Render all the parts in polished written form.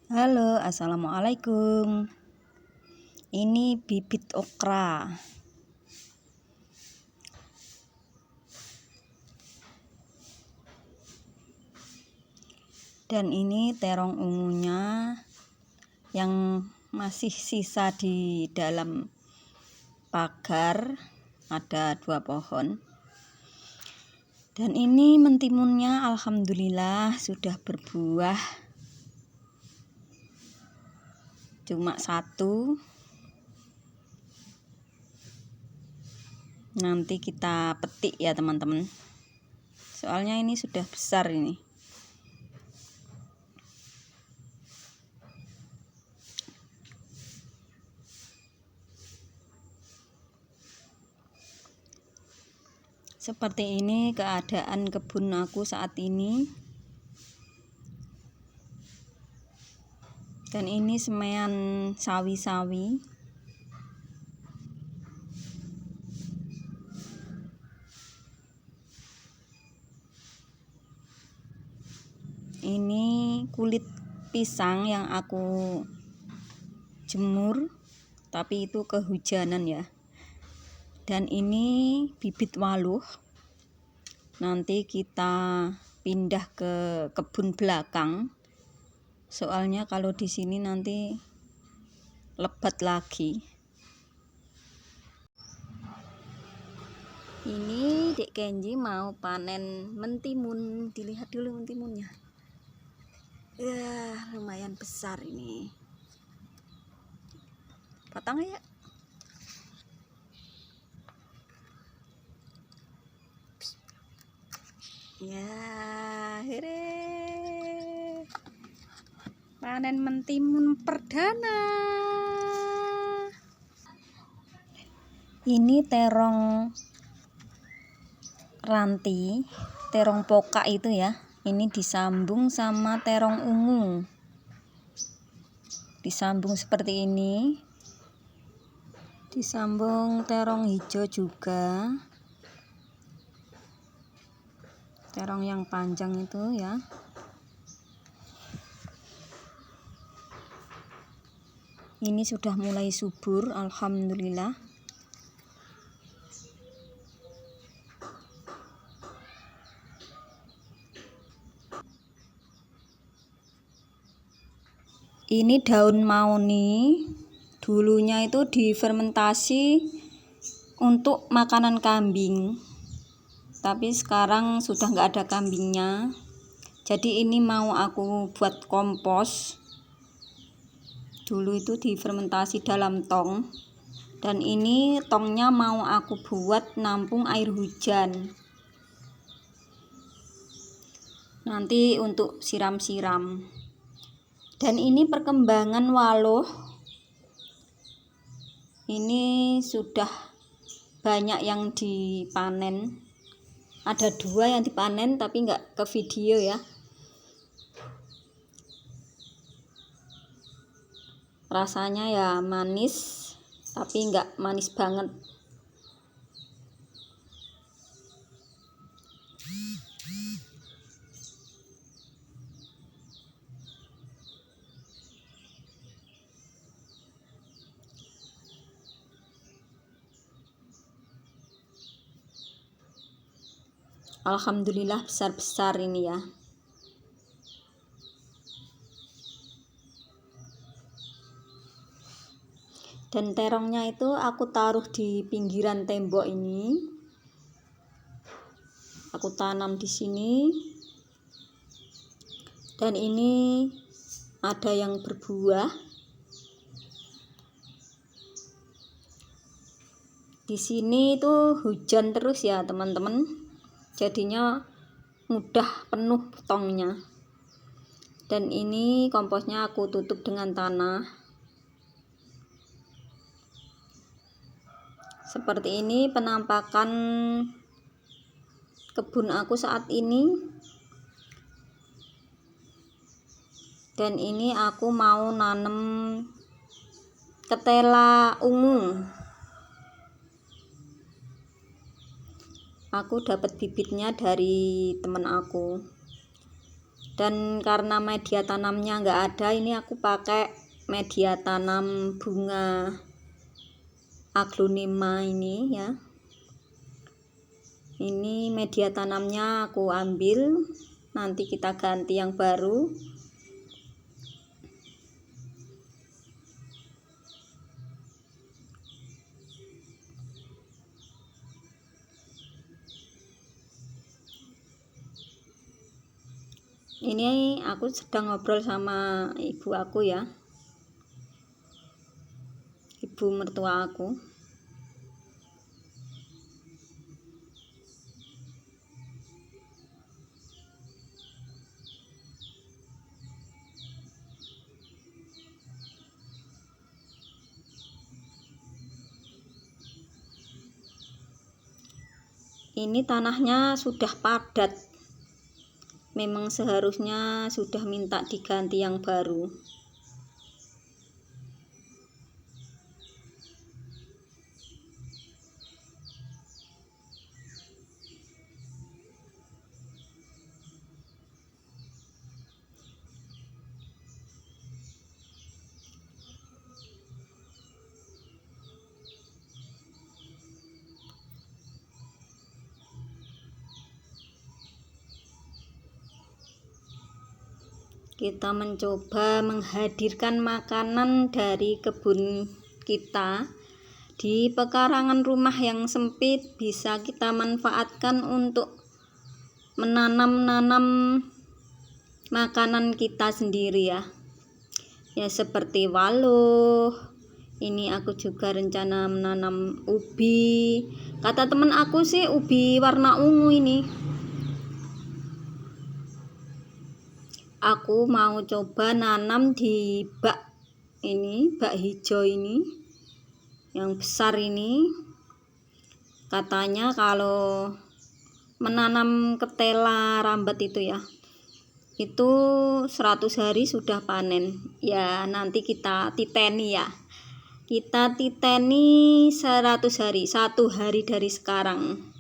Halo, assalamualaikum. Ini bibit okra. Dan ini terong ungunya yang masih sisa di dalam pagar. Ada 2 pohon. Dan ini mentimunnya alhamdulillah sudah berbuah. Cuma 1. Nanti kita petik ya teman-teman. Soalnya ini sudah besar ini. Seperti ini keadaan kebun aku saat ini. Dan ini semaian sawi-sawi. Ini kulit pisang yang aku jemur, tapi itu kehujanan ya. Dan ini bibit waluh. Nanti kita pindah ke kebun belakang. Soalnya kalau di sini nanti lebat lagi. Ini Dek Kenji mau panen mentimun. Dilihat dulu mentimunnya. Ya, lumayan besar ini. Potong ya. Ya, here. Panen mentimun perdana. Ini terong ranti, terong pokak itu ya. Ini disambung sama terong ungu. Disambung seperti ini. Disambung terong hijau juga. Terong yang panjang itu ya. Ini sudah mulai subur, alhamdulillah. Ini daun mauni. Dulunya itu difermentasi untuk makanan kambing. Tapi sekarang sudah nggak ada kambingnya. Jadi ini mau aku buat kompos. Dulu itu difermentasi dalam tong. Dan ini tongnya mau aku buat nampung air hujan. Nanti untuk siram-siram. Dan ini perkembangan waluh. Ini sudah banyak yang dipanen. Ada 2 yang dipanen tapi nggak ke video ya. Rasanya ya manis, tapi nggak manis banget. Alhamdulillah besar-besar ini ya. Dan terongnya itu aku taruh di pinggiran tembok ini. Aku tanam di sini. Dan ini ada yang berbuah. Di sini itu hujan terus ya, teman-teman. Jadinya mudah penuh tongnya. Dan ini komposnya aku tutup dengan tanah. Seperti ini penampakan kebun aku saat ini. Dan ini aku mau nanam ketela ungu. Aku dapat bibitnya dari teman aku. Dan karena media tanamnya nggak ada, ini aku pakai media tanam bunga aglonema ini ya. Ini media tanamnya aku ambil, nanti kita ganti yang baru. Ini aku sedang ngobrol sama ibu aku ya, ibu mertua aku. Ini tanahnya sudah padat, memang seharusnya sudah minta diganti yang baru. Kita mencoba menghadirkan makanan dari kebun kita di pekarangan rumah yang sempit, bisa kita manfaatkan untuk menanam makanan kita sendiri ya. Ya seperti waluh. Ini aku juga rencana menanam ubi. Kata temen aku sih ubi warna ungu ini. Aku mau coba nanam di bak ini, bak hijau ini yang besar ini. Katanya kalau menanam ketela rambat itu ya, itu 100 hari sudah panen. Ya nanti kita titeni ya, kita titeni 100 hari, 1 hari dari sekarang.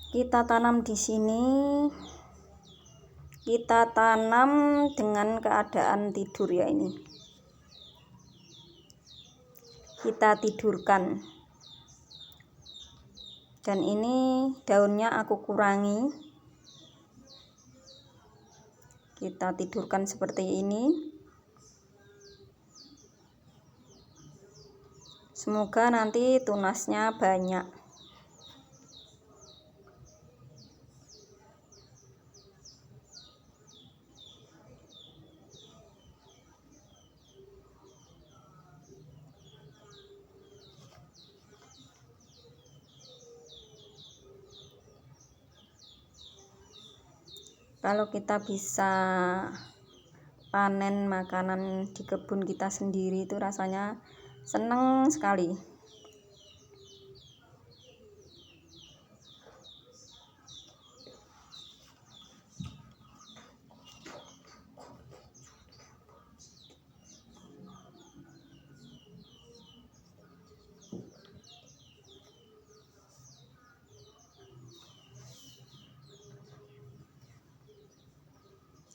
Kita tanam di sini, kita tanam dengan keadaan tidur ya ini. Kita tidurkan. Dan ini daunnya aku kurangi. Kita tidurkan seperti ini. Semoga nanti tunasnya banyak. Kalau kita bisa panen makanan di kebun kita sendiri itu rasanya seneng sekali.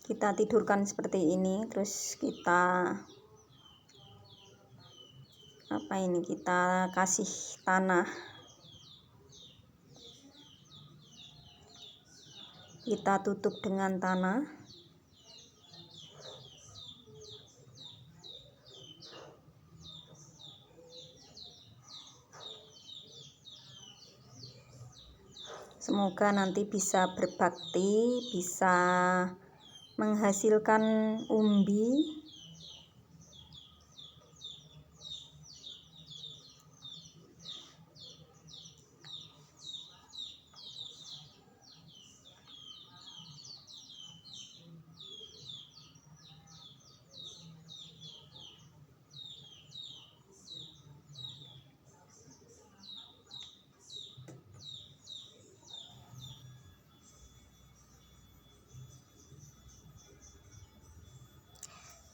Kita tidurkan seperti ini, terus kita kita kasih tanah, kita tutup dengan tanah. Semoga nanti bisa berbakti, bisa menghasilkan umbi.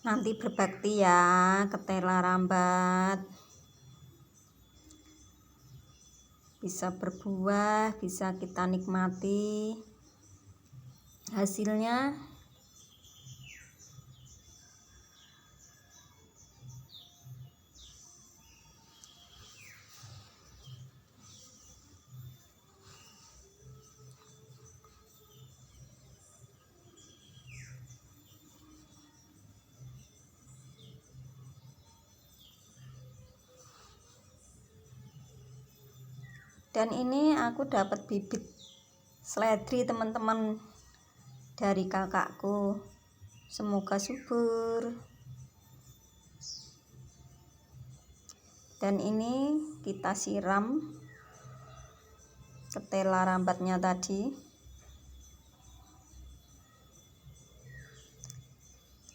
nanti berbakti ya, ketela rambat. Bisa berbuah, bisa kita nikmati hasilnya. Dan ini aku dapat bibit seledri teman-teman dari kakakku. Semoga subur. Dan ini kita siram ketela rambatnya tadi.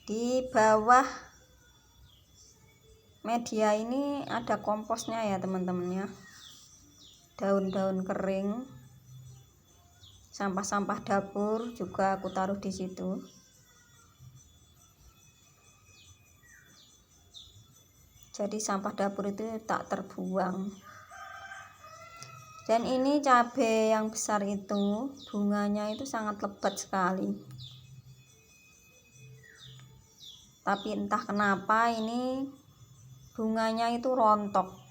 Di bawah media ini ada komposnya ya teman-teman ya. Daun-daun kering, sampah-sampah dapur juga aku taruh di situ. Jadi sampah dapur itu tak terbuang. Dan ini cabai yang besar itu, bunganya itu sangat lebat sekali. Tapi entah kenapa ini bunganya itu rontok.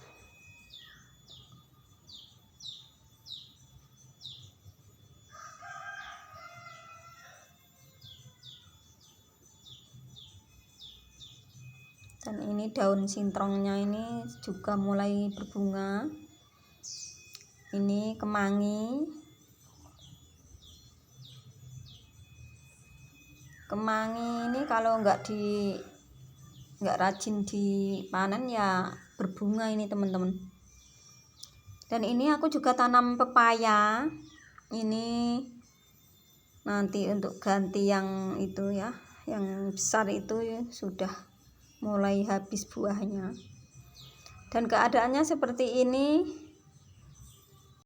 Dan ini daun sintrongnya ini juga mulai berbunga. Ini kemangi. Kemangi ini kalau nggak rajin dipanen ya berbunga ini teman-teman. Dan ini aku juga tanam pepaya. Ini nanti untuk ganti yang itu ya, yang besar itu ya, sudah mulai habis buahnya. Dan keadaannya seperti ini.